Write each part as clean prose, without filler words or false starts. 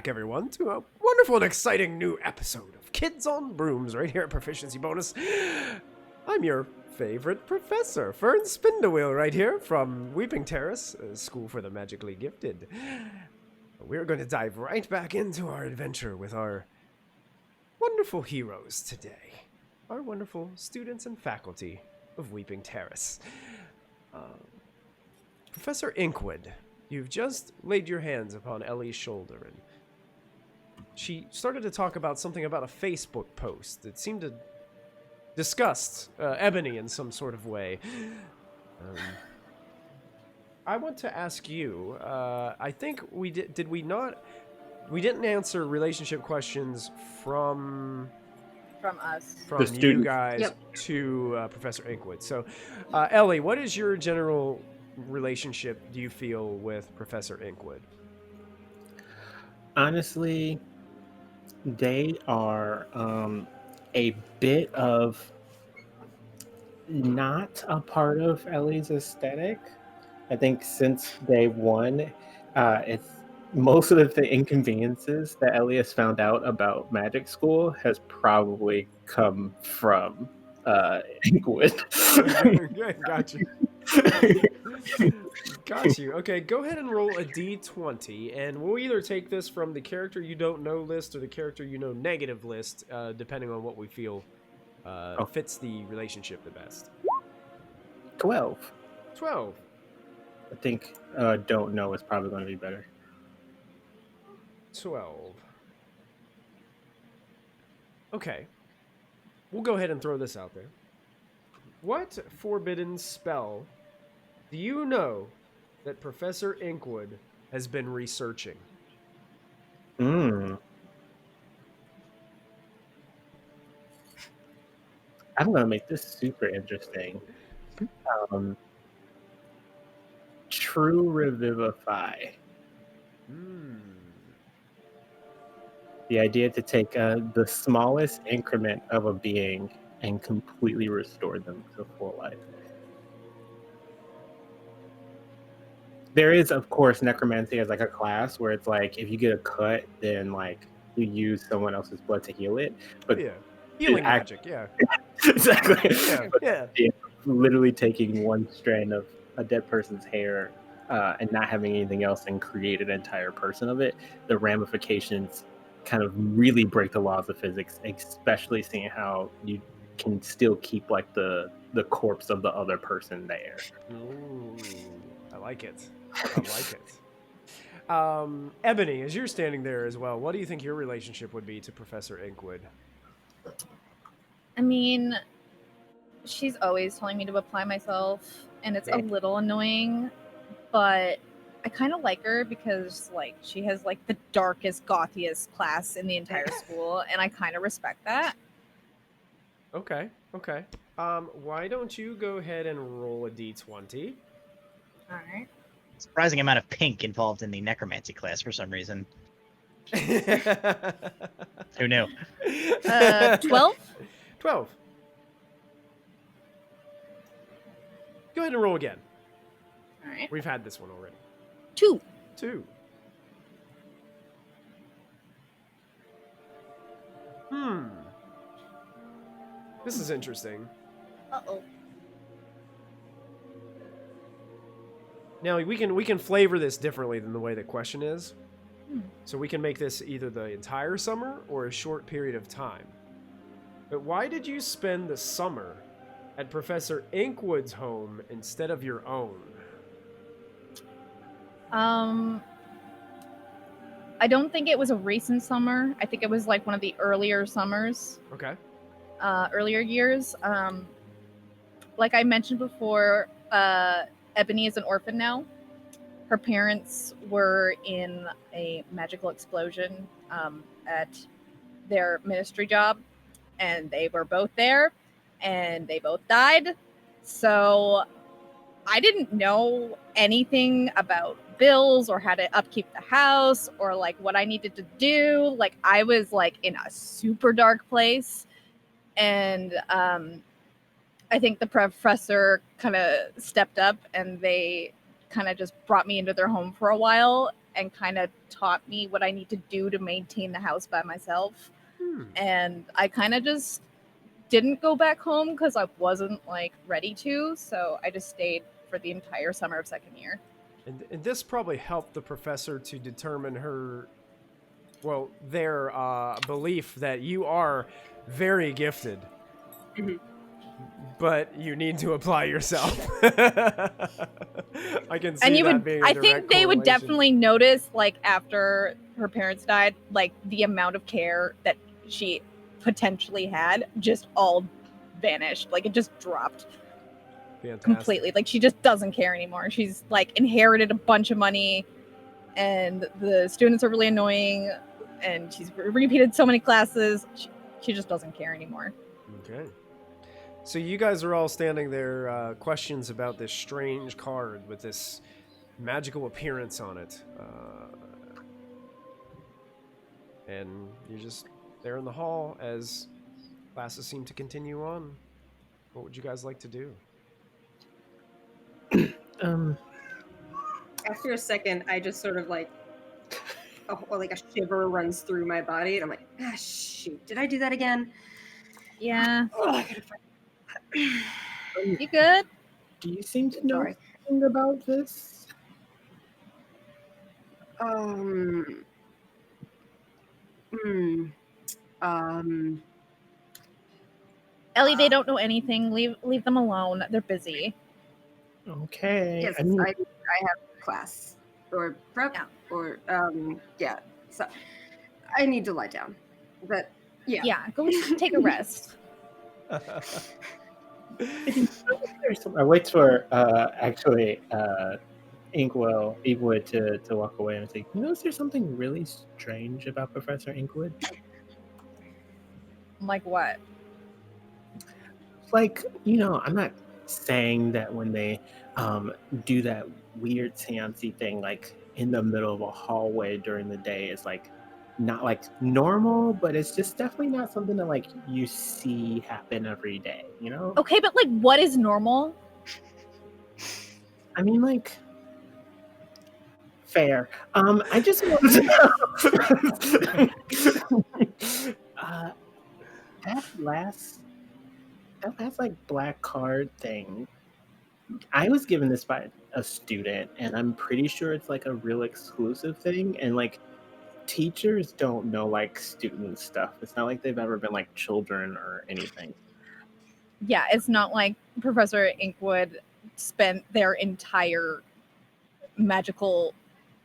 back, everyone, to a wonderful and exciting new episode of Kids on Brooms right here at Proficiency Bonus. I'm your favorite professor, Fern Spindlewheel, right here from Weeping Terrace, School for the Magically Gifted. We're going to dive right back into our adventure with our wonderful heroes today. Our wonderful students and faculty of Weeping Terrace. Professor Inkwood, you've just laid your hands upon Ellie's shoulder, and she started to talk about something about a Facebook post that seemed to disgust Ebony in some sort of way. I want to ask you, I think we did we not? We didn't answer relationship questions from us. From you guys to Professor Inkwood. So, Ellie, what is your general relationship do you feel with Professor Inkwood? Honestly, they are a bit of not a part of Ellie's aesthetic. I think since day one, it's most of the inconveniences that Ellie has found out about magic school has probably come from Inkwood. Got you. Got you. Okay, go ahead and roll a d20, and we'll either take this from the character you don't know list or the character you know negative list, depending on what we feel fits the relationship the best. 12. 12. I think don't know is probably going to be better. 12. Okay. We'll go ahead and throw this out there. What forbidden spell do you know that Professor Inkwood has been researching? I'm going to make this super interesting. True Revivify. The idea to take the smallest increment of a being and completely restore them to full life. There is, of course, necromancy as like a class where it's like if you get a cut, then like you use someone else's blood to heal it. But yeah, healing magic, yeah. Exactly. Yeah. Literally taking one strand of a dead person's hair and not having anything else and create an entire person of it. The ramifications kind of really break the laws of physics, especially seeing how you can still keep like the corpse of the other person there. Ooh, I like it. I like it. Ebony, as you're standing there as well, what do you think your relationship would be to Professor Inkwood? I mean, she's always telling me to apply myself, and it's a little annoying, but I kind of like her because like she has like the darkest, gothiest class in the entire school, and I kind of respect that. Okay. Why don't you go ahead and roll a d20? All right. Surprising amount of pink involved in the necromancy class for some reason. Who knew? 12? 12. Go ahead and roll again. All right. We've had this one already. 2. 2. This is interesting. Uh-oh. Now, we can flavor this differently than the way the question is. So we can make this either the entire summer or a short period of time. But why did you spend the summer at Professor Inkwood's home instead of your own? I don't think it was a recent summer. I think it was like one of the earlier summers. Okay. Earlier years. Like I mentioned before, Ebony is an orphan now. Her parents were in a magical explosion at their ministry job, and they were both there, and they both died. So I didn't know anything about bills or how to upkeep the house or like what I needed to do. Like I was like in a super dark place, and I think the professor kind of stepped up and they kind of just brought me into their home for a while. and kind of taught me what I need to do to maintain the house by myself. And I kind of just didn't go back home because I wasn't like ready to. So I just stayed for the entire summer of second year. And this probably helped the professor to determine their belief that you are very gifted, but you need to apply yourself. I can see And you that would, being a I direct think they would correlation. definitely notice, like after her parents died, like the amount of care that she potentially had just all vanished. Like it just dropped Fantastic. completely. Like she just doesn't care anymore. She's like inherited a bunch of money, and the students are really annoying, and she's repeated so many classes. She just doesn't care anymore. Okay. So you guys are all standing there, questions about this strange card with this magical appearance on it. And you're just there in the hall as classes seem to continue on. What would you guys like to do? After a second, I just sort of like a shiver runs through my body, and I'm like, ah, shoot, did I do that again? Yeah. Oh, I gotta find. You good? Do you seem to know Sorry. anything about this? Um. Ellie, they don't know anything. Leave them alone. They're busy. Okay. Yes, I mean, I have class or prep or yeah. So I need to lie down, but yeah. Yeah, go take a rest. I wait for Inkwood to walk away and say, you know, is there something really strange about Professor Inkwood? Like what? Like, you know, I'm not saying that when they do that weird seancey thing, like in the middle of a hallway during the day, is like not like normal, but it's just definitely not something that like you see happen every day, you know? Okay, but like what is normal? I mean, like, fair. I just want to know. That last like black card thing, I was given this by a student, and I'm pretty sure it's like a real exclusive thing, and like teachers don't know like student stuff. It's not like they've ever been like children or anything. Yeah, it's not like Professor Inkwood spent their entire magical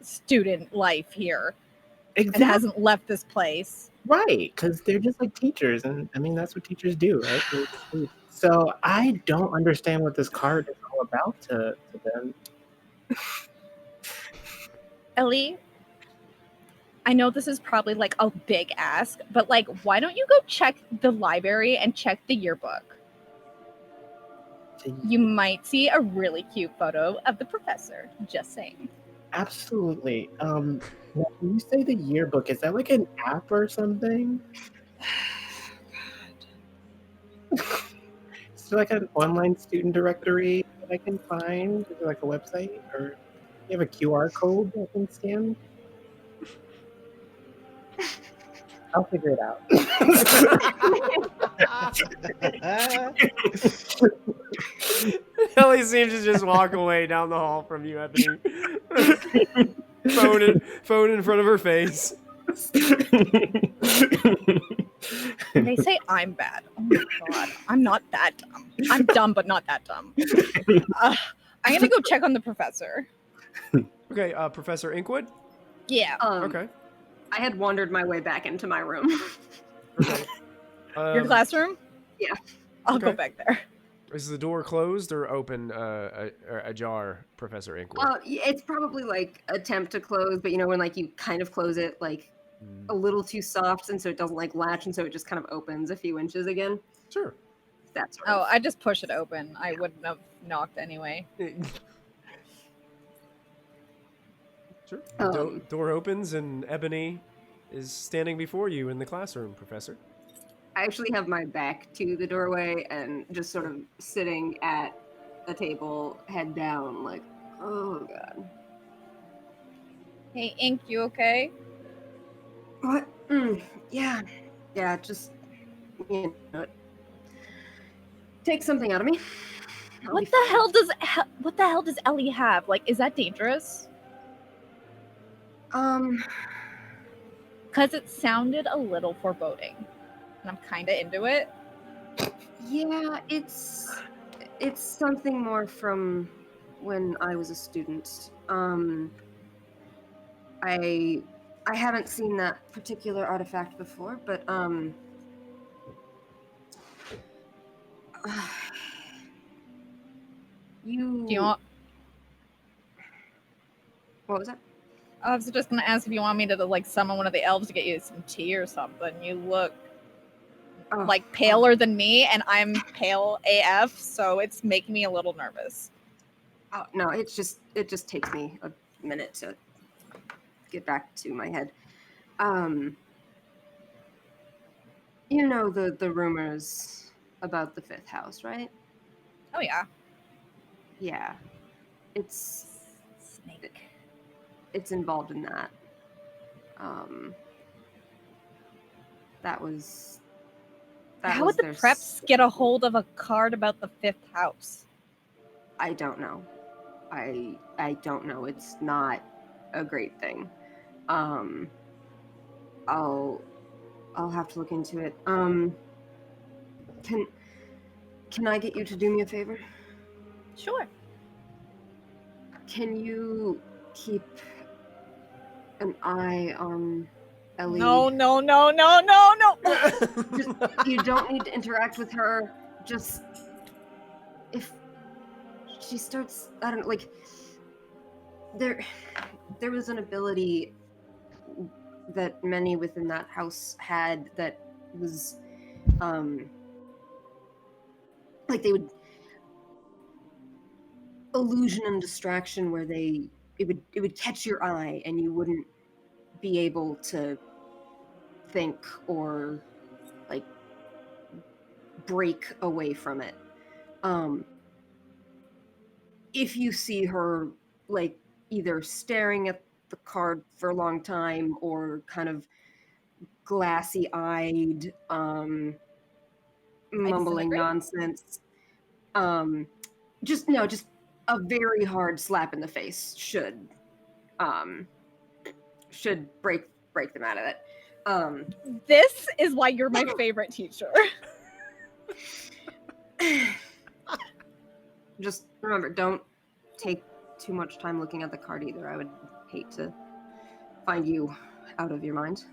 student life here and Exactly. hasn't left this place. Right, because they're just like teachers, and I mean that's what teachers do, right? So I don't understand what this card is all about to them. Ellie, I know this is probably like a big ask, but like, why don't you go check the library and check the yearbook? You might see a really cute photo of the professor. Just saying. Absolutely. When you say the yearbook, is that like an app or something? Is there like an online student directory that I can find? Is there like a website, or you have a QR code that I can scan? I'll figure it out. Ellie seems to just walk away down the hall from you, Ebony. phone in front of her face. They say I'm bad. Oh my god, I'm not that dumb. I'm dumb, but not that dumb. I'm gonna go check on the professor. Okay, Professor Inkwood? Yeah. Okay. I had wandered my way back into my room. Okay. Your classroom? Yeah. I'll go Okay. back there. Is the door closed or open, ajar, Professor Inkwood? It's probably like attempt to close, but you know when like you kind of close it like a little too soft, and so it doesn't like latch, and so it just kind of opens a few inches again. Sure. That's Oh, I just push it open. I wouldn't have knocked anyway. Sure. The door opens and Ebony is standing before you in the classroom, Professor. I actually have my back to the doorway and just sort of sitting at a table, head down, like, oh god. Hey, Ink, you okay? What? Yeah. Yeah, just, you know, take something out of me. I'll What be the fine. hell does Ellie have? Like, is that dangerous? Because it sounded a little foreboding, and I'm kind of into it. Yeah, it's something more from when I was a student. I haven't seen that particular artifact before, but Do you want? What was that? I was just gonna ask if you want me to like summon one of the elves to get you some tea or something. You look like paler than me, and I'm pale AF, so it's making me a little nervous. Oh no, it just takes me a minute to get back to my head. You know the rumors about the fifth house, right? Oh yeah. Yeah. It's Snake. It's involved in that. That was How would the preps get a hold of a card about the fifth house? I don't know. I don't know. It's not a great thing. I'll have to look into it. Can I get you to do me a favor? Sure. Can you keep an eye on Ellie? No. Just, you don't need to interact with her. Just if she starts, I don't know, like there was an ability that many within that house had that was like they would illusion and distraction where it would catch your eye and you wouldn't be able to think or like break away from it. If you see her like either staring at the card for a long time or kind of glassy-eyed mumbling nonsense, just a very hard slap in the face should break them out of it. This is why you're my favorite teacher. Just remember, don't take too much time looking at the card either. I would hate to find you out of your mind.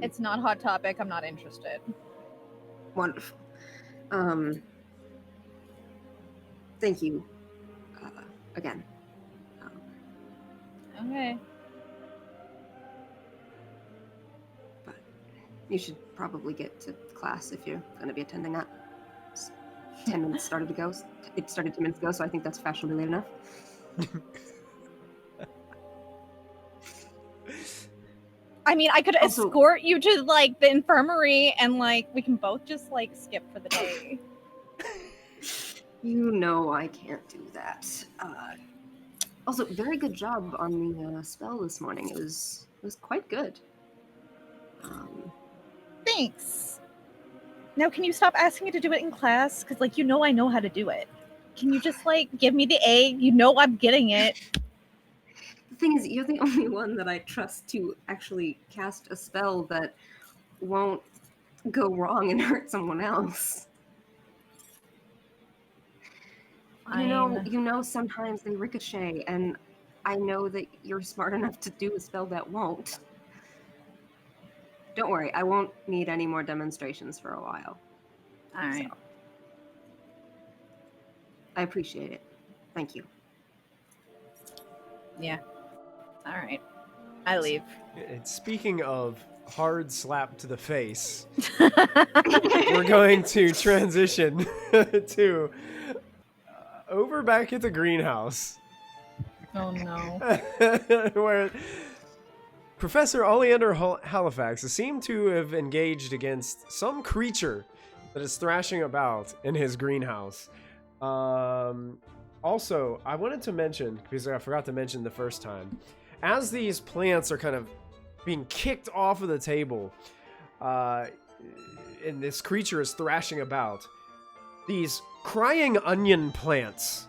It's not hot topic. I'm not interested. Wonderful. Thank you again. Okay. But you should probably get to class if you're going to be attending that. 10 minutes started to go. It started 2 minutes ago, so I think that's fashionably late enough. I mean, I could escort you to like the infirmary, and like we can both just like skip for the day. You know I can't do that. Also, very good job on the spell this morning. It was quite good. Thanks. Now, can you stop asking me to do it in class? Because, like, you know I know how to do it. Can you just, like, give me the A? You know I'm getting it. The thing is, you're the only one that I trust to actually cast a spell that won't go wrong and hurt someone else. You know, sometimes they ricochet, and I know that you're smart enough to do a spell that won't. Don't worry, I won't need any more demonstrations for a while. All right. So, I appreciate it. Thank you. Yeah. All right. I leave. And speaking of hard slap to the face, we're going to transition to over back at the greenhouse. Oh no. Where Professor Oliander Halifax seemed to have engaged against some creature that is thrashing about in his greenhouse. Also, I wanted to mention, because I forgot to mention the first time, as these plants are kind of being kicked off of the table, and this creature is thrashing about, these crying onion plants,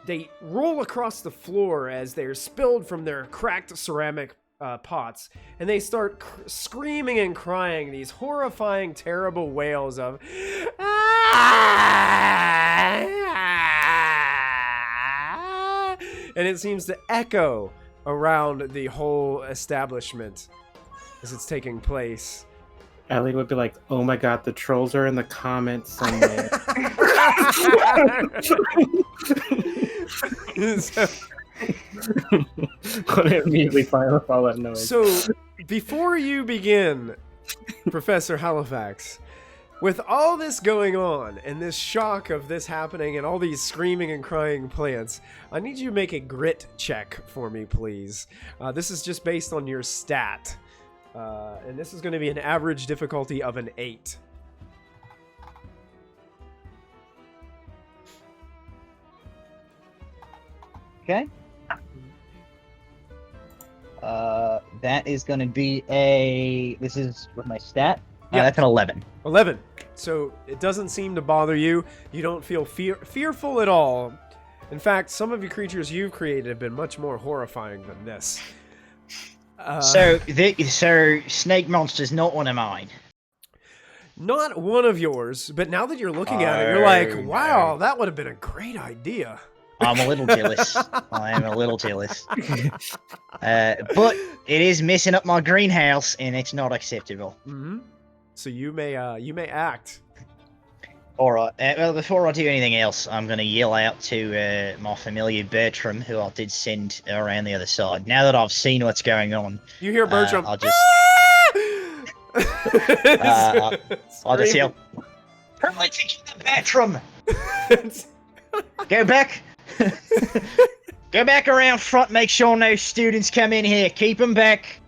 they roll across the floor as they're spilled from their cracked ceramic pots, and they start screaming and crying these horrifying, terrible wails of and it seems to echo around the whole establishment as it's taking place. Ellie would be like, "Oh my god, the trolls are in the comments somewhere." Would immediately follow that noise. So, before you begin, Professor Halifax, with all this going on and this shock of this happening and all these screaming and crying plants, I need you to make a grit check for me, please. This is just based on your stat. And this is going to be an average difficulty of an 8. Okay. That is going to be a... This is with my stat. Yeah. That's an 11. 11. So it doesn't seem to bother you. You don't feel fearful at all. In fact, some of your creatures you've created have been much more horrifying than this. So snake monster's not one of mine. Not one of yours, but now that you're looking at it, you're like, wow, that would have been a great idea. I'm a little jealous. I am a little jealous. But it is messing up my greenhouse, and it's not acceptable. Mm-hmm. So you may act. All right. Well, before I do anything else, I'm going to yell out to my familiar Bertram, who I did send around the other side. Now that I've seen what's going on, You hear Bertram. I'll just I'll just yell, "Hurry to the Bertram! Go back! Go back around front. Make sure no students come in here. Keep them back."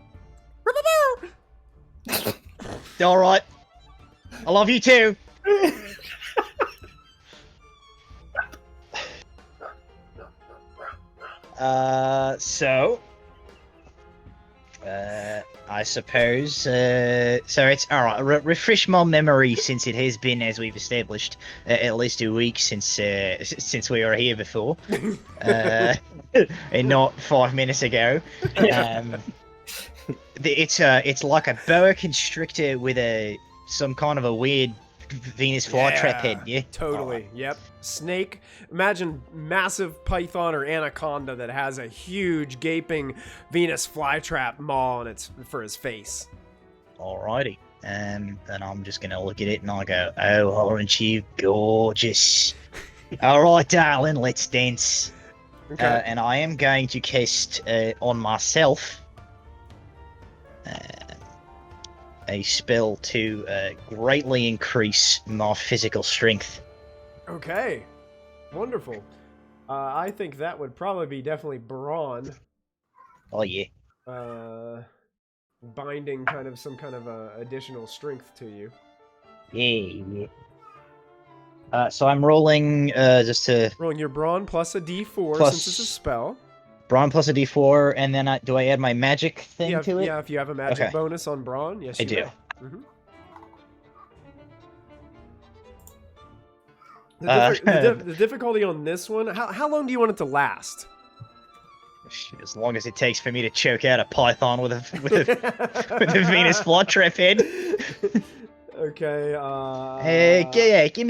All right. I love you too. I suppose, so it's alright, refresh my memory, since it has been, as we've established, at least a week since we were here before, and not 5 minutes ago. It's like a boa constrictor with some kind of a weird Venus flytrap head, yeah? Totally, yep. Snake. Imagine massive python or anaconda that has a huge gaping Venus flytrap maw on for his face. Alrighty. And I'm just gonna look at it and I go, "Oh, aren't you gorgeous?" Alright, darling, let's dance. Okay. And I am going to cast on myself a spell to greatly increase my physical strength. Okay. Wonderful. I think that would probably be definitely brawn. Oh yeah. Binding some kind of additional strength to you. Yeah. So I'm rolling rolling your brawn plus a d4 Plus- since it's a spell. brawn plus a d4, and then do I add my magic thing to it? Yeah, if you have a magic Okay. bonus on brawn, yes, I you do. may. Mhm. The difficulty on this one, how long do you want it to last? As long as it takes for me to choke out a python with a Venus flytrap head. Okay. Yeah, give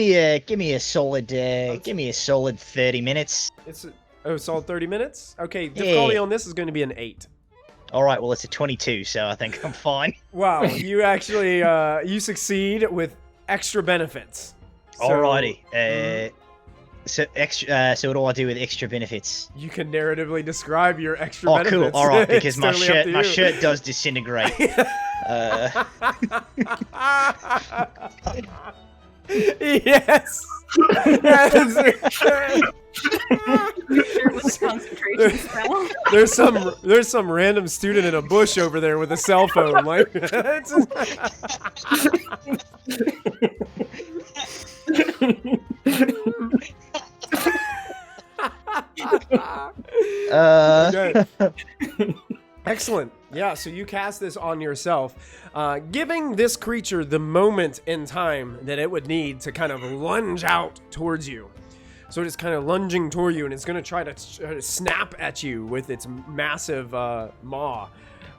me a solid 30 minutes. Solid 30 minutes. Okay, difficulty Yeah. on this is going to be an 8. All right, well it's a 22, so I think I'm fine. Wow, you actually you succeed with extra benefits. So, Alrighty. So what do I do with extra benefits? you can narratively describe your extra Oh, benefits. cool. All right, because It's totally up to my you. shirt does disintegrate. Yes. Sure was a concentration spell. There's some random student in a bush over there with a cell phone. Like, okay. Excellent. Yeah, so you cast this on yourself, giving this creature the moment in time that it would need to kind of lunge out towards you. So it is kind of lunging toward you, and it's going to try to snap at you with its massive maw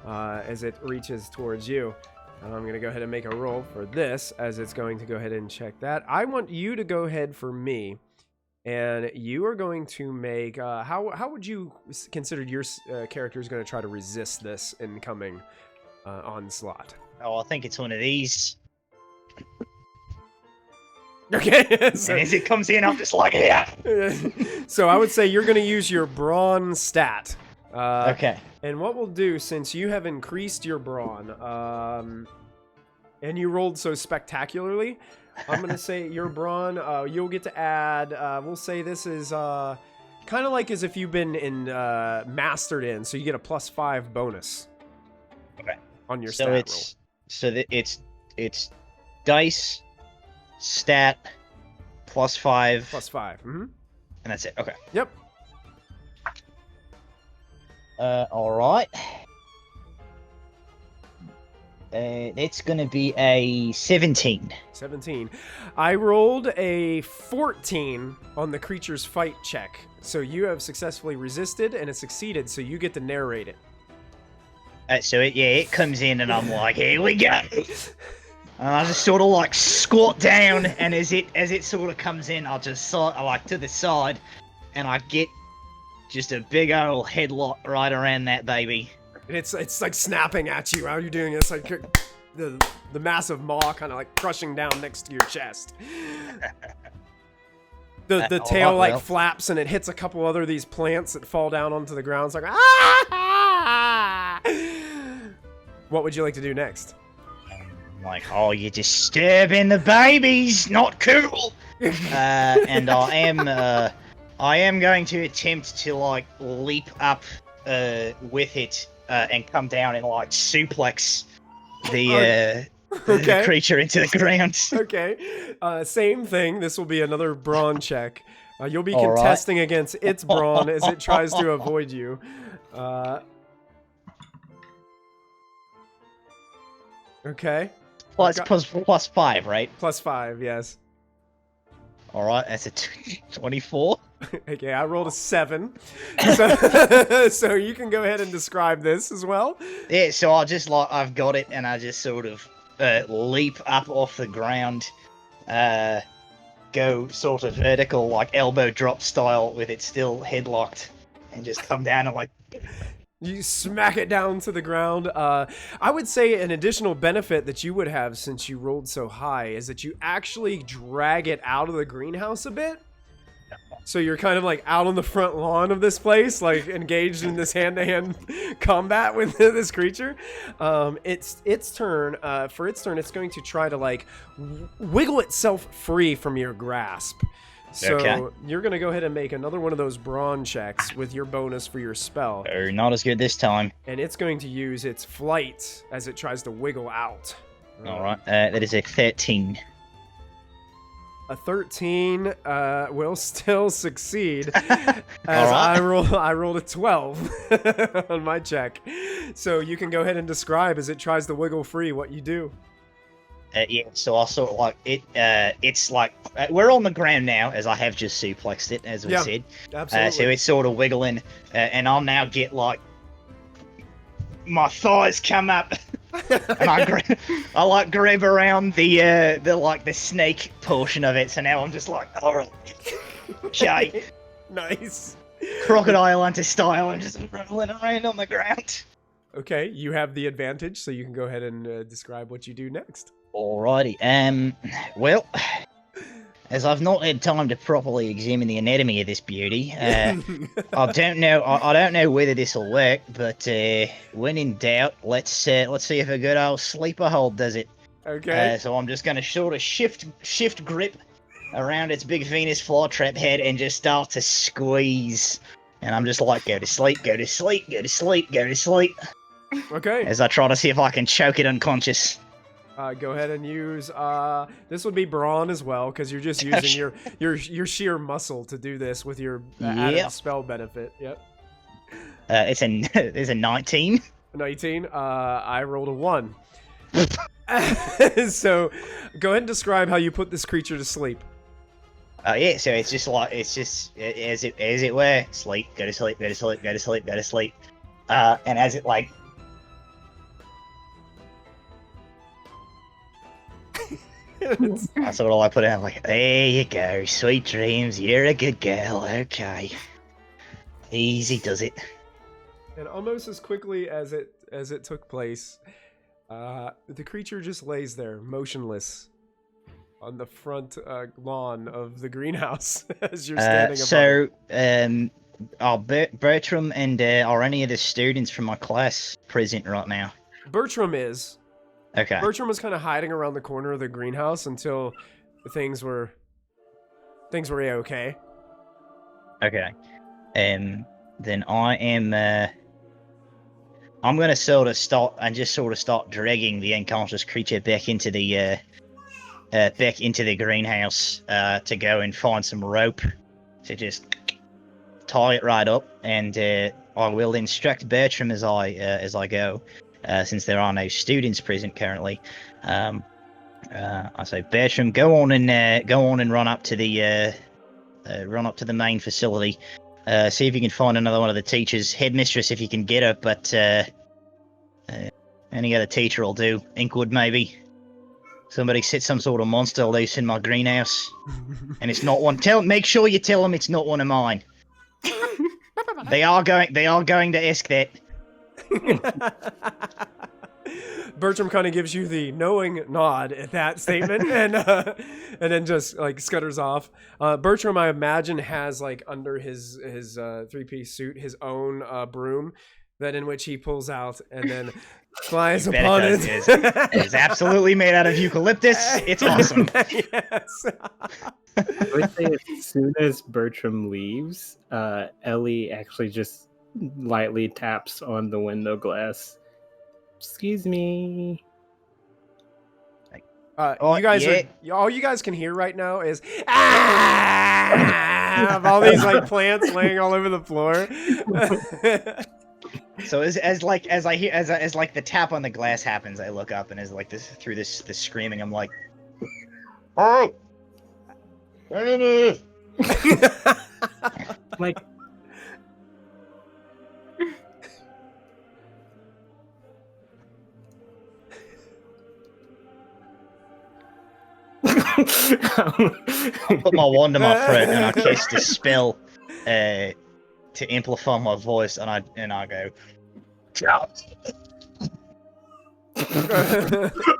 as it reaches towards you. And I'm going to go ahead and make a roll for this, as it's going to go ahead and check that. I want you to go ahead for me. And you are going to make, how would you consider your character is going to try to resist this incoming onslaught? Oh, I think it's one of these. Okay. So, And as it comes in, I'm just like, yeah. So I would say you're going to use your brawn stat. Okay. And what we'll do, since you have increased your brawn, and you rolled so spectacularly, I'm going to say your brawn, you'll get to add, we'll say this is kind of like as if you've been in mastered in, so you get a +5 bonus. Okay. On your So stat it's it's dice, stat, +5. +5. Mm-hmm. And that's it. Okay. Yep. All right. It's going to be a 17. 17. I rolled a 14 on the creature's fight check. So you have successfully resisted, and it succeeded, so you get to narrate it. So it comes in, and I'm like, here we go. And I just sort of like squat down, and as it sort of comes in, I'll just like to the side, and I get just a big old headlock right around that baby. And it's like snapping at you. How are you doing? It's like the massive maw kind of like crushing down next to your chest. The tail like flaps, and it hits a couple other of these plants that fall down onto the ground. It's like, ah! What would you like to do next? I'm like, oh, you're disturbing the babies, not cool. And I am going to attempt to like leap up with it and come down and like suplex the creature into the ground. Okay. Same thing. This will be another brawn check. You'll be contesting against its brawn as it tries to avoid you. Okay. Plus 5, right? +5, yes. All right, that's a 24. Okay, I rolled a 7. So you can go ahead and describe this as well. Yeah, so I've got it, and I just sort of leap up off the ground, go sort of vertical, like elbow drop style, with it still headlocked, and just come down and like. You smack it down to the ground. I would say an additional benefit that you would have since you rolled so high is that you actually drag it out of the greenhouse a bit. So you're kind of like out on the front lawn of this place, like engaged in this hand-to-hand combat with this creature. Its turn. For its turn, it's going to try to like wiggle itself free from your grasp. So you're going to go ahead and make another one of those brawn checks with your bonus for your spell. Oh, not as good this time. And it's going to use its flight as it tries to wiggle out. All right, that is a 13. A 13 will still succeed as I rolled a 12 on my check. So you can go ahead and describe as it tries to wiggle free what you do. Yeah, so I'll sort of like it. It's like we're on the ground now, as I have just suplexed it, as we said. Absolutely. So it's sort of wiggling, and I'll now get like my thighs come up, and I like grab around the snake portion of it. So now I'm just like, all right, okay, nice, crocodile hunter style, and just rolling around on the ground. Okay, you have the advantage, so you can go ahead and describe what you do next. Alrighty. Well, as I've not had time to properly examine the anatomy of this beauty, I don't know. I don't know whether this will work, but when in doubt, let's see if a good old sleeper hold does it. Okay. So I'm just going to sort of shift grip around its big Venus flytrap head and just start to squeeze. And I'm just like, go to sleep, go to sleep, go to sleep, go to sleep. Okay. As I try to see if I can choke it unconscious. Go ahead and use, this would be brawn as well, because you're just using your sheer muscle to do this with your added spell benefit. Yep. It's a 19. 19. I rolled a 1. So, go ahead and describe how you put this creature to sleep. Yeah, so it's just like as it were, sleep, go to sleep, go to sleep, go to sleep, go to sleep. And as it like I sort of like put it out like, there you go, sweet dreams, you're a good girl, okay. Easy does it. And almost as quickly as it took place, the creature just lays there, motionless, on the front lawn of the greenhouse as you're standing above it. Are Bertram and are any of the students from my class present right now? Bertram is. Okay. Bertram was kind of hiding around the corner of the greenhouse until things were A-okay. Okay. Then I am. I'm gonna sort of start dragging the unconscious creature back into the greenhouse to go and find some rope to just tie it right up, and I will instruct Bertram as I go, since there are no students present currently. I say, Bertram, go on and run up to the main facility. See if you can find another one of the teachers. Headmistress, if you can get her, but any other teacher will do. Inkwood, maybe. Somebody set some sort of monster loose in my greenhouse, and it's not one. Make sure you tell them it's not one of mine. They are going to ask that. Bertram kind of gives you the knowing nod at that statement, and then just like scutters off. Bertram, I imagine, has like under his 3-piece suit his own broom, that in which he pulls out and then flies upon it. It's absolutely made out of eucalyptus. It's awesome. Yes. I would say as soon as Bertram leaves, Ellie actually just lightly taps on the window glass. Excuse me. You guys all you guys can hear right now is of all these like plants laying all over the floor. So as the tap on the glass happens, I look up, and as like this through this screaming, I'm like, "Oh, Like, I put my wand in my throat and I cast a spell to amplify my voice, and I go,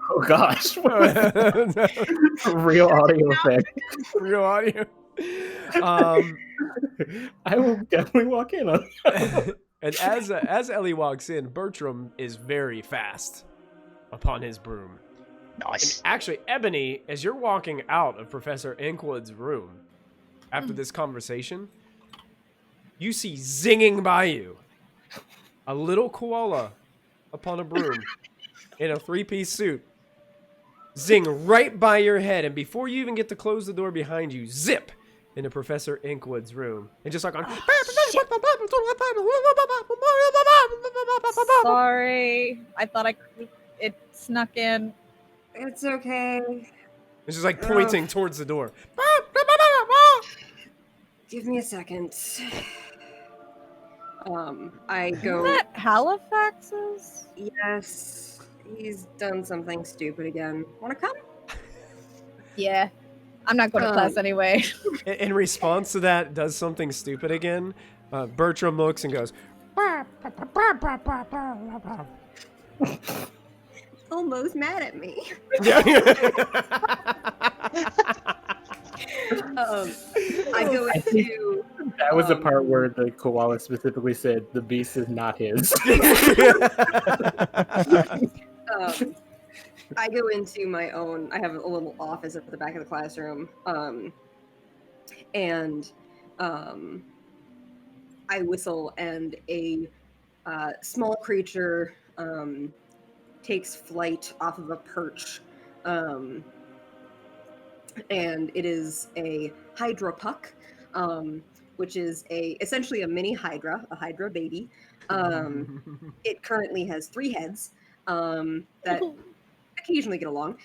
oh gosh. Real audio effect. Real audio. I will definitely walk in on that. And as Ellie walks in, Bertram is very fast upon his broom. Nice. And actually, Ebony, as you're walking out of Professor Inkwood's room after this conversation, you see zinging by you a little koala upon a broom in a 3-piece suit. Zing right by your head, and before you even get to close the door behind you, zip into Professor Inkwood's room. And just like on... Sorry. I thought it snuck in. It's okay. It's just like pointing towards the door. Give me a second. I go. Is that Halifax's? Yes, he's done something stupid again. Wanna come? Yeah. I'm not going to class anyway. In response to that, does something stupid again. Bertram looks and goes... Almost mad at me. I go into. That was the part where the koala specifically said the beast is not his. I go into my own. I have a little office at the back of the classroom, and I whistle, and a small creature takes flight off of a perch, and it is a hydra puck. which is essentially a mini Hydra, a Hydra baby. It currently has 3 heads that occasionally get along,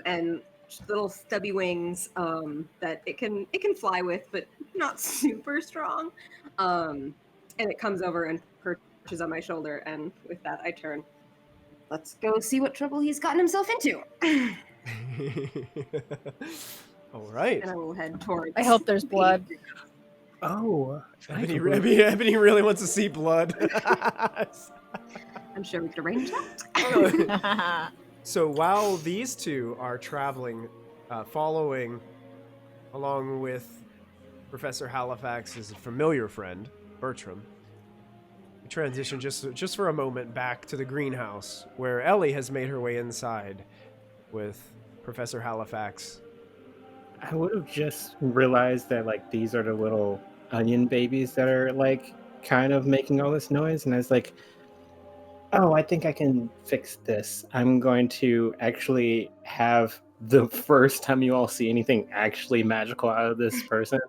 and little stubby wings that it can fly with, but not super strong. And it comes over and perches on my shoulder, and with that, I turn. Let's go see what trouble he's gotten himself into. All right. And I will head towards. I hope there's blood. Oh, Ebony really wants to see blood. I'm sure we could arrange that. So while these two are traveling, following along with Professor Halifax's familiar friend, Bertram, we transition just for a moment back to the greenhouse, where Ellie has made her way inside with Professor Halifax. I would have just realized that like these are the little onion babies that are like kind of making all this noise, and I was like, oh, I think I can fix this. I'm going to actually have the first time you all see anything actually magical out of this person.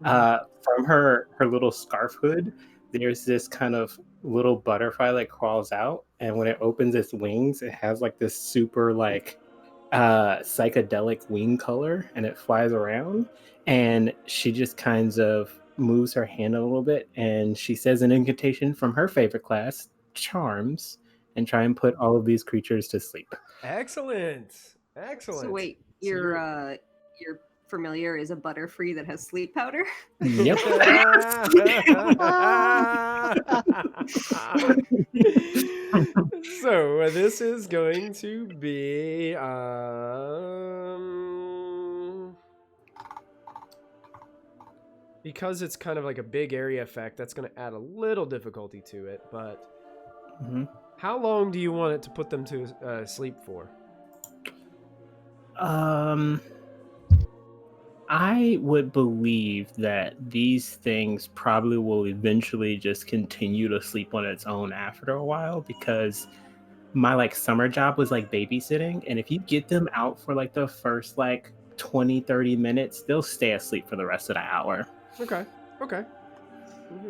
From her little scarf hood, there's this kind of little butterfly that crawls out, and when it opens its wings, it has like this super like psychedelic wing color, and it flies around, and she just kind of moves her hand a little bit, and she says an incantation from her favorite class, charms, and try and put all of these creatures to sleep. Excellent. So wait, your familiar is a butterfree that has sleep powder? Yep. So this is going to be because it's kind of like a big area effect, that's going to add a little difficulty to it, but how long do you want it to put them to sleep for? I would believe that these things probably will eventually just continue to sleep on its own after a while, because my like summer job was like babysitting, and if you get them out for like the first like 20-30 minutes, they'll stay asleep for the rest of the hour. Okay.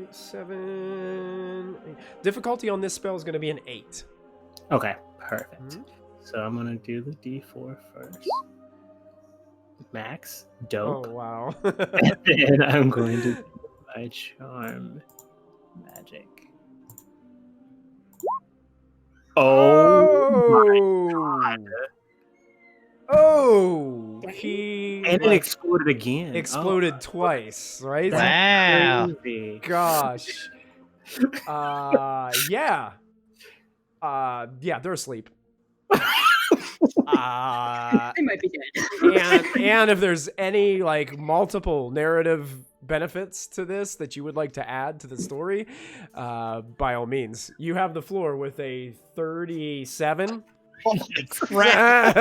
7, 8. Difficulty on this spell is going to be an 8. Okay, perfect. So I'm going to do the D4 first. Max, dope. Oh, wow. And then I'm going to do my charm magic. Oh my god. Oh, he and it exploded again. Exploded twice, right? Wow. Crazy. Gosh. Yeah. Yeah, they're asleep. I might be dead. and if there's any like multiple narrative benefits to this that you would like to add to the story, by all means, you have the floor with a 37. Holy crap.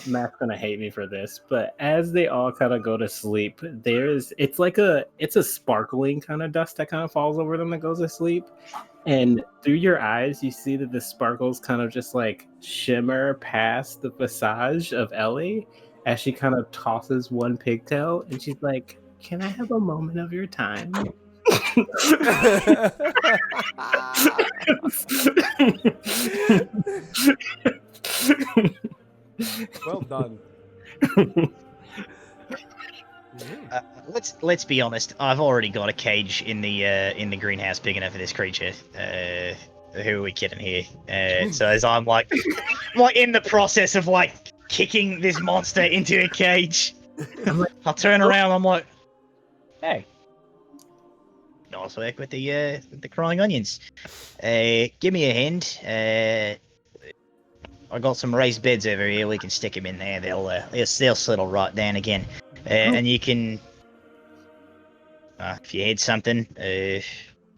Matt's gonna hate me for this, but as they all kind of go to sleep, it's a sparkling kind of dust that kind of falls over them that goes to sleep, and through your eyes you see that the sparkles kind of just like shimmer past the visage of Ellie as she kind of tosses one pigtail, and she's like, "Can I have a moment of your time?" Well done. Let's be honest. I've already got a cage in the greenhouse big enough for this creature. Who are we kidding here? So as I'm like in the process of like kicking this monster into a cage, I'll turn around. I'm like, hey, nice work with the crying onions. Give me a hand. I got some raised beds over here. We can stick them in there. They'll settle right down again. And you can, if you had something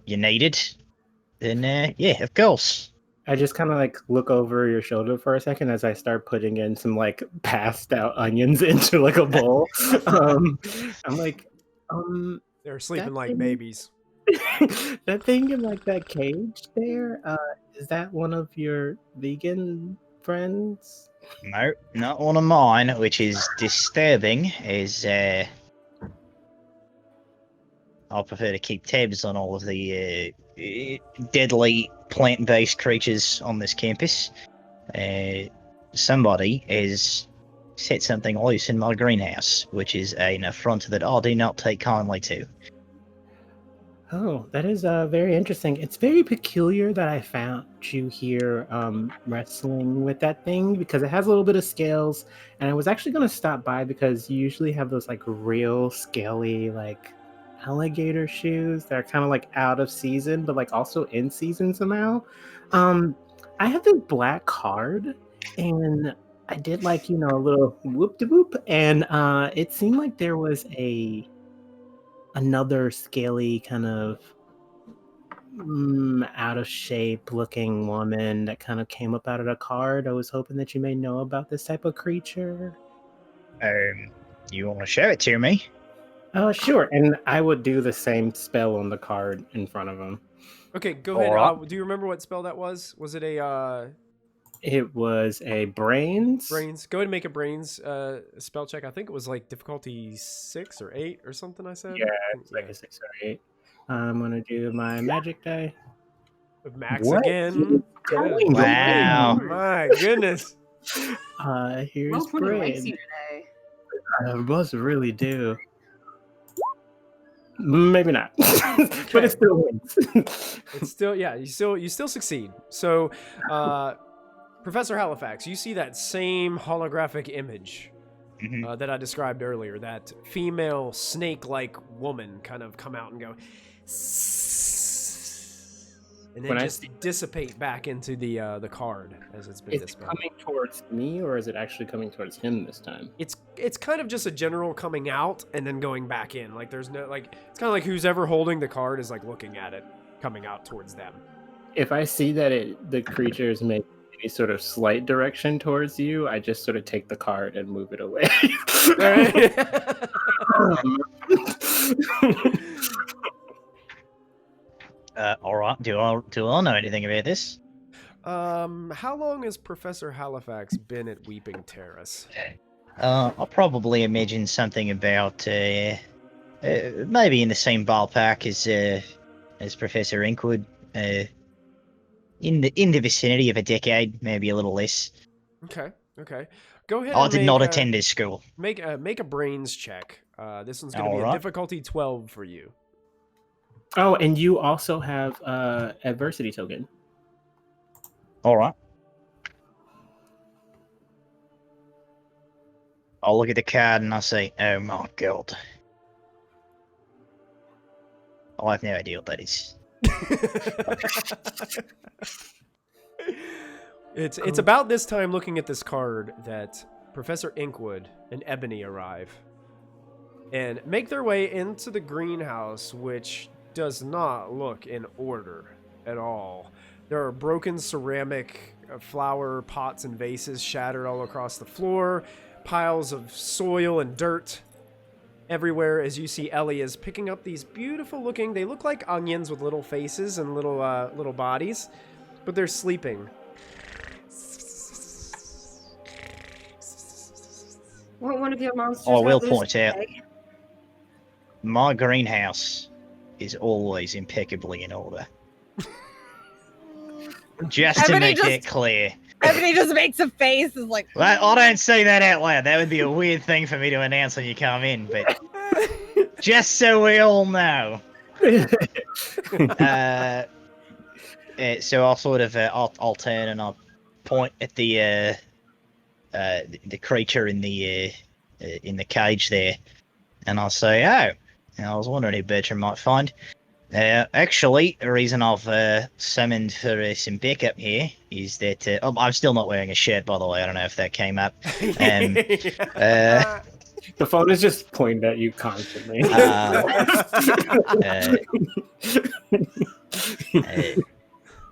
you needed, then yeah, of course. I just kind of like look over your shoulder for a second as I start putting in some like passed out onions into like a bowl. I'm like, They're sleeping like babies. that thing in like that cage there, is that one of your vegan girlfriends? No, not one of mine, which is disturbing, is I prefer to keep tabs on all of the deadly plant-based creatures on this campus. Somebody has set something loose in my greenhouse, which is an affront that I do not take kindly to. Oh, that is very interesting. It's very peculiar that I found you here wrestling with that thing because it has a little bit of scales. And I was actually going to stop by because you usually have those like real scaly like alligator shoes that are kind of like out of season, but like also in season somehow. I have this black card and I did like, a little whoop de whoop. And it seemed like there was another scaly kind of out of shape looking woman that kind of came up out of the card. I was hoping that you may know about this type of creature. You want to show it to me? Sure. And I would do the same spell on the card in front of him. Okay, go ahead. Alright. Do you remember what spell that was? Was it a It was a brains. brains? Go ahead and make a brains spell check. I think it was like difficulty 6 or 8 or something. I said. Yeah, it's like a 6 or 8. I'm gonna do my magic die. With Max What? again. Going Wow. My goodness. Here's Most women likes brains. you today. I must really do. Maybe not, but it still wins. It's still you still succeed. So, Professor Halifax, you see that same holographic image Mhm. that I described earlier. That female snake-like woman kind of come out and go, and then When I just dissipate back into the card as it's been Is it dispelled. coming towards me, or is it actually coming towards him this time? It's kind of just a general coming out and then going back in. Like there's no like it's kind of like who's ever holding the card is like looking at it coming out towards them. If I see that the creatures make any sort of slight direction towards you, I just sort of take the card and move it away. All right. Do I know anything about this? How long has Professor Halifax been at Weeping Terrace? I'll probably imagine something about maybe in the same ballpark as Professor Inkwood. In the vicinity of a decade, maybe a little less. Okay. Go ahead. I and did make not a- attend this school. Make a brains check. This one's going to be a Alright. difficulty 12 for you. Oh, and you also have adversity token. All right. I'll look at the card and I'll say, "Oh my god." I have no idea what that is. It's about this time looking at this card that Professor Inkwood and Ebony arrive and make their way into the greenhouse, which does not look in order at all. There are broken ceramic flower pots and vases shattered all across the floor, piles of soil and dirt everywhere as you see Ellie is picking up these beautiful looking, they look like onions with little faces and little bodies, but they're sleeping. Won't one of your monsters I will have loose point out, egg? my greenhouse is always impeccably in order. Just to Ebony make just- it clear. Ebony just makes a face, is like, Well, I don't say that out loud. That would be a weird thing for me to announce when you come in, but just so we all know. So I'll sort of I'll turn and I'll point at the creature in the cage there, and I'll say, "Oh, I was wondering who Bertram might find." Actually, the reason I've summoned for some backup here is that I'm still not wearing a shirt, by the way. I don't know if that came up. The phone is just pointed at you constantly.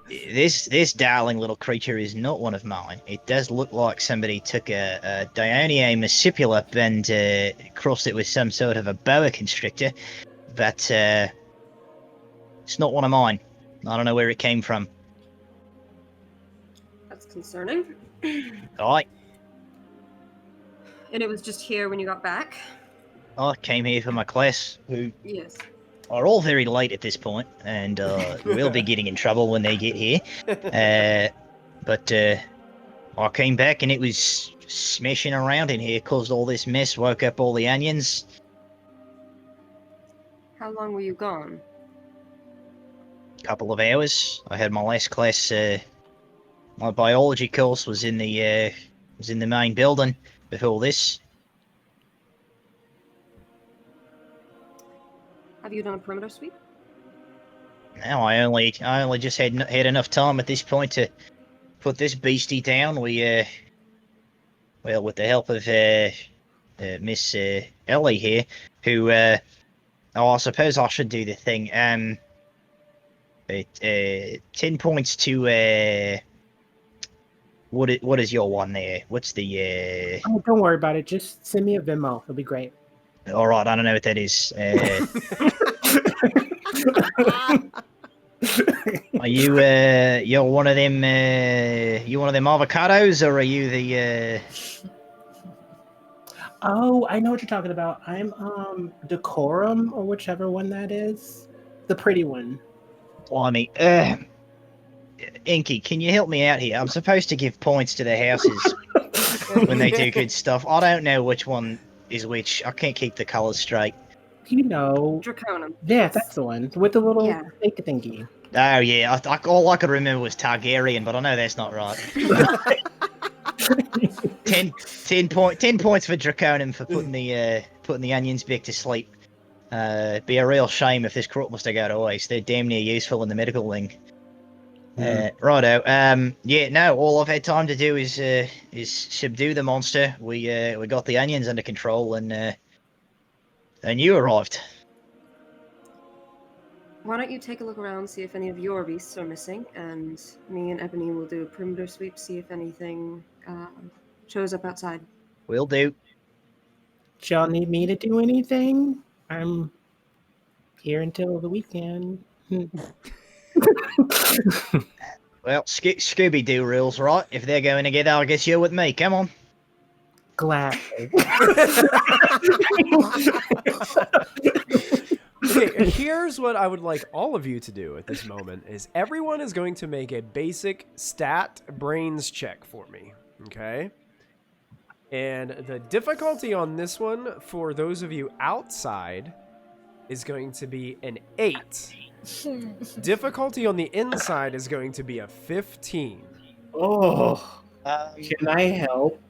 This darling little creature is not one of mine. It does look like somebody took a Dionia Muscipula and crossed it with some sort of a boa constrictor, but it's not one of mine. I don't know where it came from. That's concerning. I And it was just here when you got back? came here for my class, who Yes. are all very late at this point, and will be getting in trouble when they get here. But I came back and it was smashing around in here, caused all this mess, woke up all the onions. How long were you gone? Couple of hours. I had my last class. My biology course was in the main building before this. Have you done a perimeter sweep? Now I only just had enough time at this point to put this beastie down. We well, with the help of Miss Ellie here, who I suppose I should do the thing. 10 points to what is your one there? What's the Oh, don't worry about it. Just send me a Venmo. It'll be great. All right, I don't know what that is. Are you you're one of them you one of them avocados, or are you the Oh, I know what you're talking about. I'm Decorum or whichever one that is. The pretty one. Blimey. Inky, can you help me out here? I'm supposed to give points to the houses when they do good stuff. I don't know which one is which. I can't keep the colours straight. You know. Draconum. Yeah, that's the one. With the little Yeah. fake thingy. Oh yeah, all I could remember was Targaryen, but I know that's not right. 10 points for Draconum for putting the onions back to sleep. Be a real shame if this crook was to go to waste. They're damn near useful in the medical wing. Righto. Yeah, no, all I've had time to do is subdue the monster. We got the onions under control, and you arrived. Why don't you take a look around, see if any of your beasts are missing, and me and Ebony will do a perimeter sweep, see if anything shows up outside. Will do. Do y'all need me to do anything? I'm here until the weekend. Well, Scooby-Doo rules, right? If they're going together, I guess you're with me. Come on. Glad. Okay, here's what I would like all of you to do at this moment is everyone is going to make a basic stat brains check for me, okay? And the difficulty on this one for those of you outside is going to be an 8. Difficulty on the inside is going to be a 15. Oh, can I help?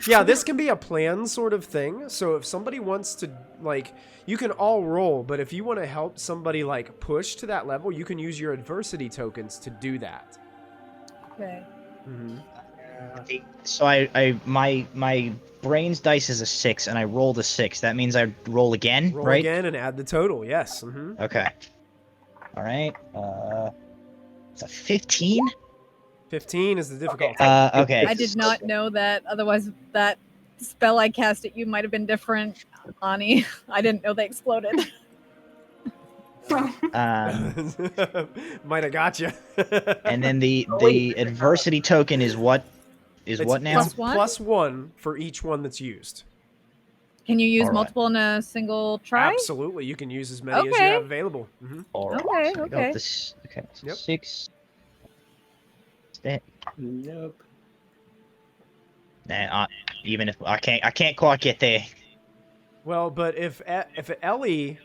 Yeah, this can be a plan sort of thing. So if somebody wants to, like, you can all roll, but if you want to help somebody, like, push to that level, you can use your adversity tokens to do that. Okay. Mm-hmm. So my brains dice is a 6, and I rolled a 6. That means I roll again, Roll right? again and add the total, yes. Mm-hmm. Okay. All right. It's a 15. 15 is the difficulty. Okay. I did not know that. Otherwise, that spell I cast at you might have been different, Ani. I didn't know they exploded. Might have got you. And then the adversity token is what? What now? It's +1 for each one that's used. Can you use All right. multiple in a single try? Absolutely, you can use as many as you Okay. have available. Mm-hmm. All right. Okay, So I got okay. this. Okay. So Yep. 6. That. Nope. Nah, even if I can't quite get there. Well, but if Ellie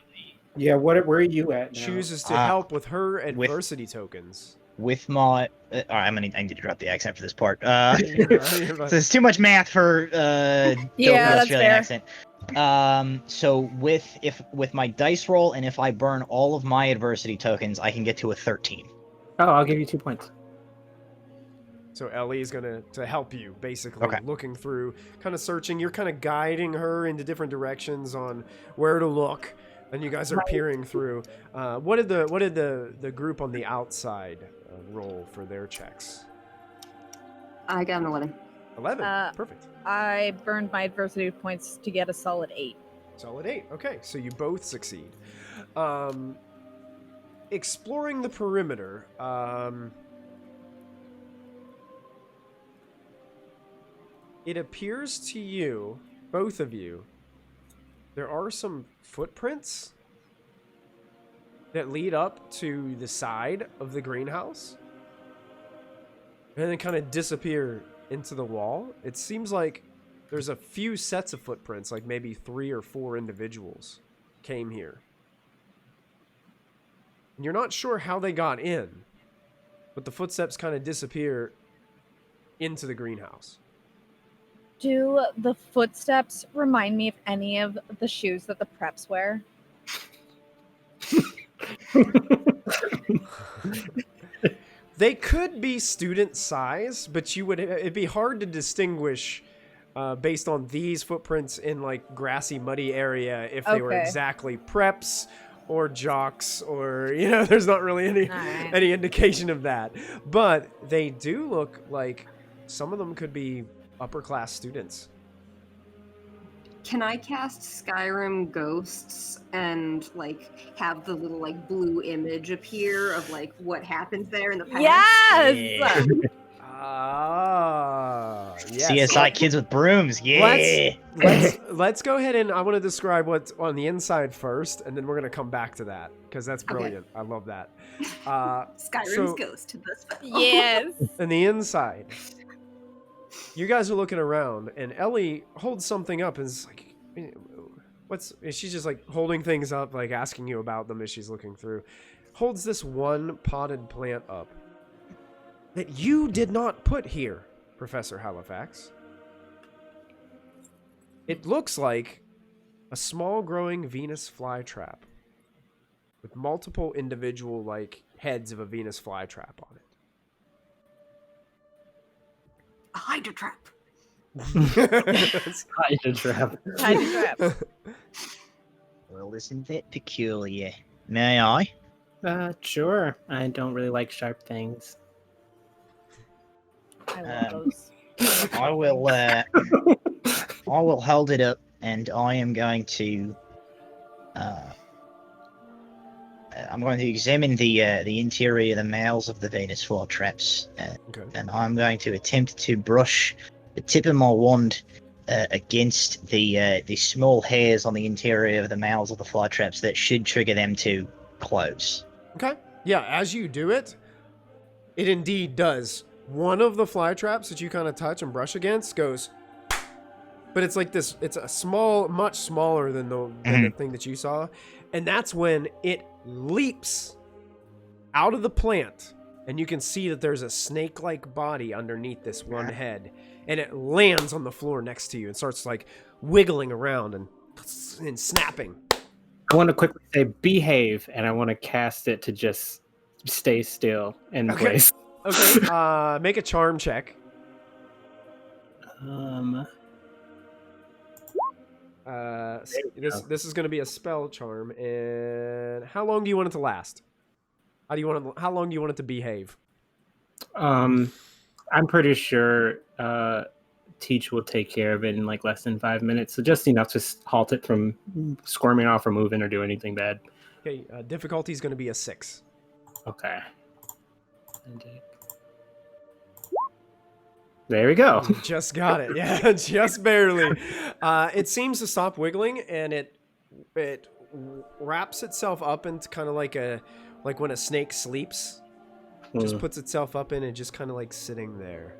Yeah, where are you at now? chooses to help with her adversity tokens, With my, all right, I need to drop the accent for this part. You're fine. There's too much math for Yeah, dope that's Australian fair. accent. So with my dice roll, and if I burn all of my adversity tokens, I can get to a 13. Oh, I'll give you 2 points. So Ellie is going to help you, basically, Okay. looking through, kind of searching. You're kind of guiding her into different directions on where to look, and you guys are peering through. What did the group on the outside roll for their checks? I got an 11. 11. Perfect. I burned my adversity points to get a solid 8. Solid 8. Okay, so you both succeed. Exploring the perimeter. it appears to you, both of you, there are some footprints that lead up to the side of the greenhouse and then kind of disappear into the wall. It seems like there's a few sets of footprints, like maybe 3 or 4 individuals came here. And you're not sure how they got in, but the footsteps kind of disappear into the greenhouse. Do the footsteps remind me of any of the shoes that the preps wear? They could be student size, but it'd be hard to distinguish based on these footprints in like grassy, muddy area if they were exactly preps or jocks, or there's not really any indication of that. But they do look like some of them could be upper class students. Can I cast Skyrim Ghosts and like have the little like blue image appear of like what happened there in the past? Yes. Yes. CSI Kids with Brooms. Yeah. Let's go ahead and I want to describe what's on the inside first, and then we're gonna come back to that because that's brilliant. Okay. I love that. Skyrim's Ghost to the spell. Yes. And the inside. You guys are looking around, and Ellie holds something up and is like, she's just like holding things up, like asking you about them as she's looking through. Holds this one potted plant up that you did not put here, Professor Halifax. It looks like a small growing Venus flytrap with multiple individual like heads of a Venus flytrap on it. A Hydra trap. Hydra trap. Hydra trap. Well, isn't that peculiar? May I? Sure. I don't really like sharp things. I love those. I will hold it up, and I am going to I'm going to examine the interior, the mouths of the Venus flytraps, and I'm going to attempt to brush the tip of my wand against the small hairs on the interior of the mouths of the flytraps that should trigger them to close. Okay. Yeah, as you do it, it indeed does. One of the flytraps that you kind of touch and brush against goes, but it's like this. It's a small, much smaller than the thing that you saw, and that's when it leaps out of the plant, and you can see that there's a snake-like body underneath this one head, and it lands on the floor next to you and starts like wiggling around and snapping. I want to quickly say behave, and I want to cast it to just stay still in place. Okay. Make a charm check. This is going to be a spell charm, and how long do you want it to last? How long do you want it to behave? I'm pretty sure Teach will take care of it in like less than 5 minutes, so just enough to halt it from squirming off or moving or do anything bad. Okay, difficulty is going to be a 6. Okay. There we go. Just got it. Yeah, just barely. It seems to stop wiggling, and it wraps itself up into kind of like when a snake sleeps. Just puts itself up in and just kind of like sitting there.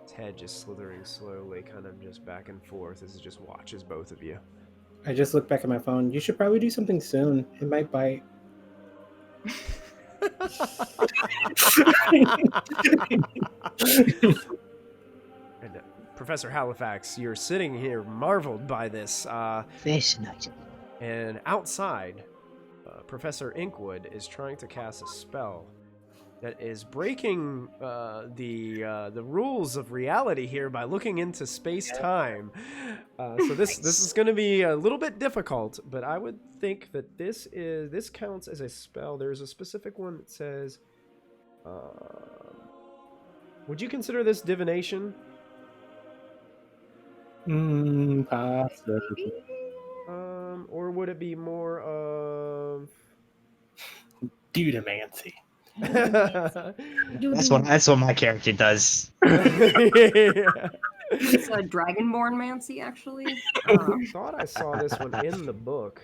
Its head just slithering slowly, kind of just back and forth as it just watches both of you. I just looked back at my phone. You should probably do something soon. It might bite. And Professor Halifax, you're sitting here marveled by this. Fascinating. And outside, Professor Inkwood is trying to cast a spell that is breaking the rules of reality here by looking into space-time. So this is going to be a little bit difficult, but I would think that this counts as a spell. There's a specific one that says, would you consider this divination? Possibly. Or would it be more of Dudamancy? That's what my character does. It's a Dragonborn Mancy, actually. Thought I saw this one in the book.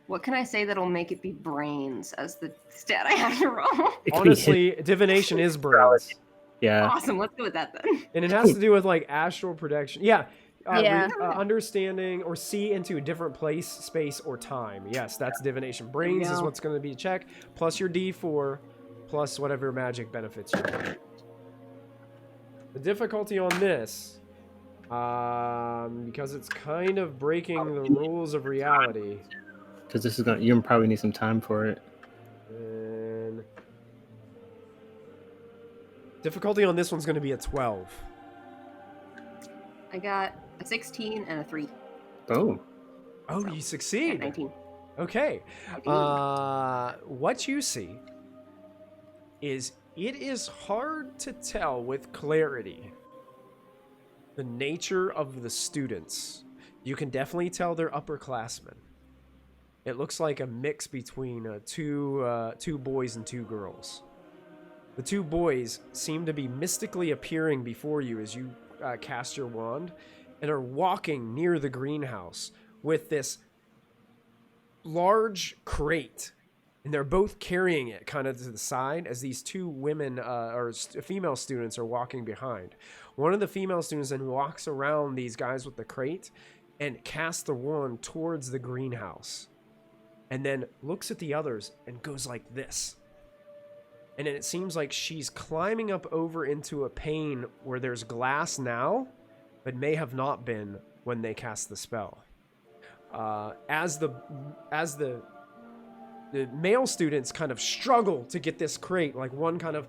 What can I say that'll make it be brains as the stat I have to roll? It could be Honestly, divination is brains. Yeah. Awesome, let's go with that then. And it has to do with like astral projection. Yeah. Yeah. Understanding or see into a different place, space, or time. Yes, that's divination. Brains is go. what's going to be a check, plus your D4, plus whatever magic benefits you. The difficulty on this, because it's kind of breaking the rules of reality. Because this is you probably need some time for it. And difficulty on this one's going to be a 12. I got a 16 and a 3. Boom. Oh, So, you Yeah, succeed. 19. Okay. 19. What you see is it is hard to tell with clarity the nature of the students. You can definitely tell they're upperclassmen. It looks like a mix between two boys and 2 girls. The 2 boys seem to be mystically appearing before you as you cast your wand and are walking near the greenhouse with this large crate, and they're both carrying it kind of to the side as these 2 women or female students are walking behind. One of the female students then walks around these guys with the crate and casts the wand towards the greenhouse, and then looks at the others and goes like this. And then it seems like she's climbing up over into a pane where there's glass now, but may have not been when they cast the spell. As the male students kind of struggle to get this crate, like one kind of,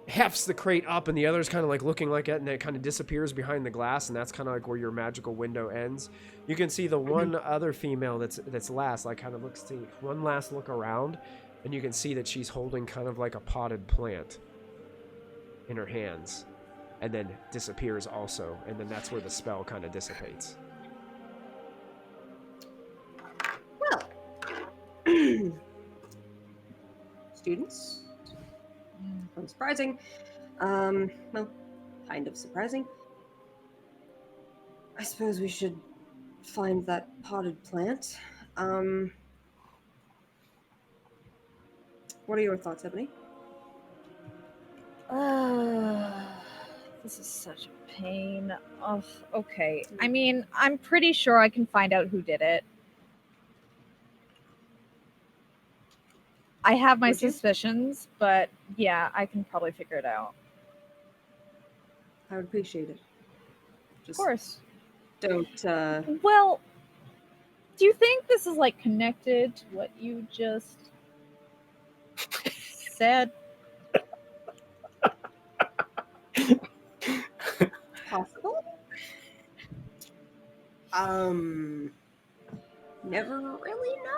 hefts the crate up and the other's kind of like looking like it, and then it kind of disappears behind the glass, and that's kind of like where your magical window ends. You can see the one other female that's last, like kind of looks to one last look around, and you can see that she's holding kind of like a potted plant in her hands, and then disappears also, and then that's where the spell kind of dissipates. Well, students. Unsurprising. Well, kind of surprising. I suppose we should find that potted plant. What are your thoughts, Ebony? This is such a pain. Oh, okay. I mean, I'm pretty sure I can find out who did it. I have my Would you? suspicions, but yeah, I can probably figure it out. I would appreciate it. Of Just course. don't. Well, do you think this is like connected to what you just said? Possible? Never really know.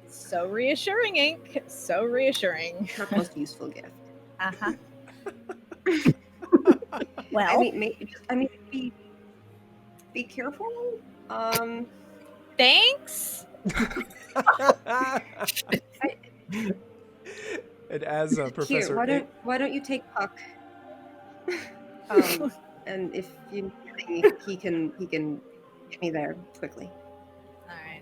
So reassuring, Ink. So reassuring. Not the most useful gift. Uh-huh. Well, Be careful. thanks. And as Professor, Here, why don't you take Puck? And if you need anything, he can get me there quickly. All right.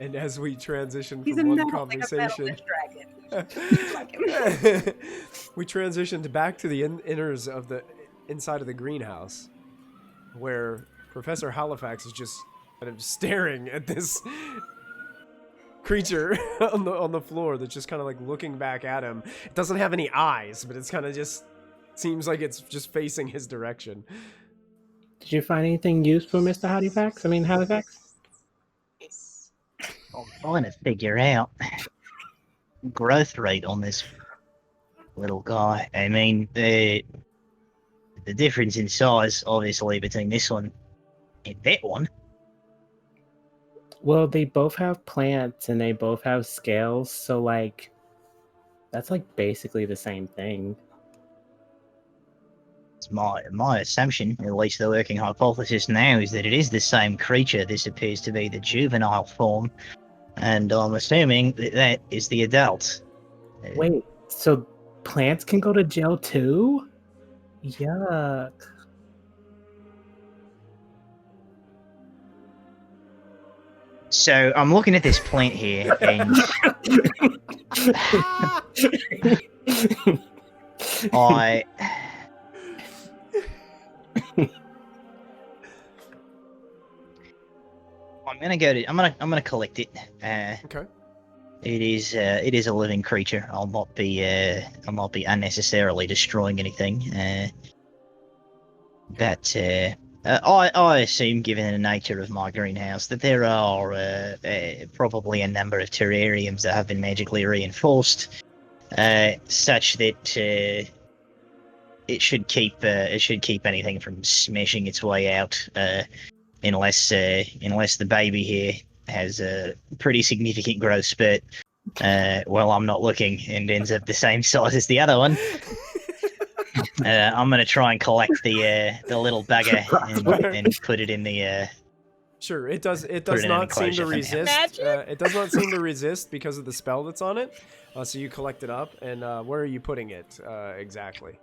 and as we transition He's from a one metal, conversation, like a metal dragon. Like him. we transitioned back to the inners of the inside of the greenhouse, where Professor Halifax is just kind of staring at this creature on the floor that's just kind of like looking back at him. It doesn't have any eyes, but it's kind of just seems like it's just facing his direction. Did you find anything useful, Mr. Halifax? Halifax? I'm trying to figure out growth rate on this little guy. I mean, the difference in size, obviously, between this one and that one. Well, they both have plants and they both have scales, so like that's like basically the same thing. My assumption, at least the working hypothesis now, is that it is the same creature. This appears to be the juvenile form, and I'm assuming that that is the adult. Wait, so plants can go to jail too? Yuck. So I'm looking at this plant here, and I. I'm gonna collect it. Okay. It is a living creature. I'll not be unnecessarily destroying anything. But I assume, given the nature of my greenhouse, that there are probably a number of terrariums that have been magically reinforced, such that it should keep anything from smashing its way out, unless the baby here has a pretty significant growth spurt. Well, I'm not looking, and ends up the same size as the other one. I'm gonna try and collect the little bugger and put it in the. Sure, it does. It Put does it in an not seem to enclosure for now. resist. Magic? It does not seem to resist because of the spell that's on it. So you collect it up, and where are you putting it exactly?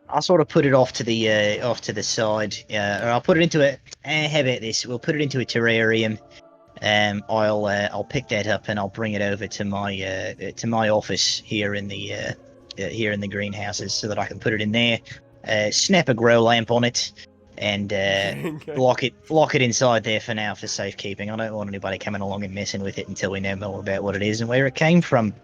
I'll sort of put it off to the side, or I'll put it into a. How about this? We'll put it into a terrarium. I'll pick that up and I'll bring it over to my office here in the greenhouses so that I can put it in there. Snap a grow lamp on it, and Okay. lock it inside there for now for safekeeping. I don't want anybody coming along and messing with it until we know more about what it is and where it came from.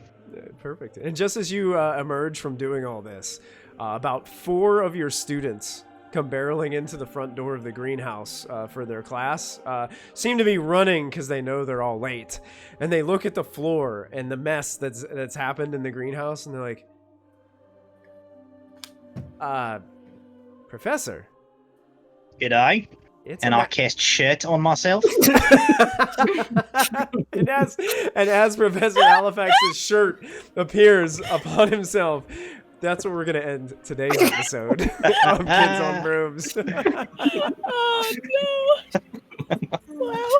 Perfect. And just as you emerge from doing all this, about 4 of your students come barreling into the front door of the greenhouse for their class, seem to be running because they know they're all late. And they look at the floor and the mess that's happened in the greenhouse, and they're like, Professor. G'day. It's And a I cast shirt on myself. and as Professor Halifax's shirt appears upon himself, that's where we're going to end today's episode of Kids on Brooms. Oh no! Wow.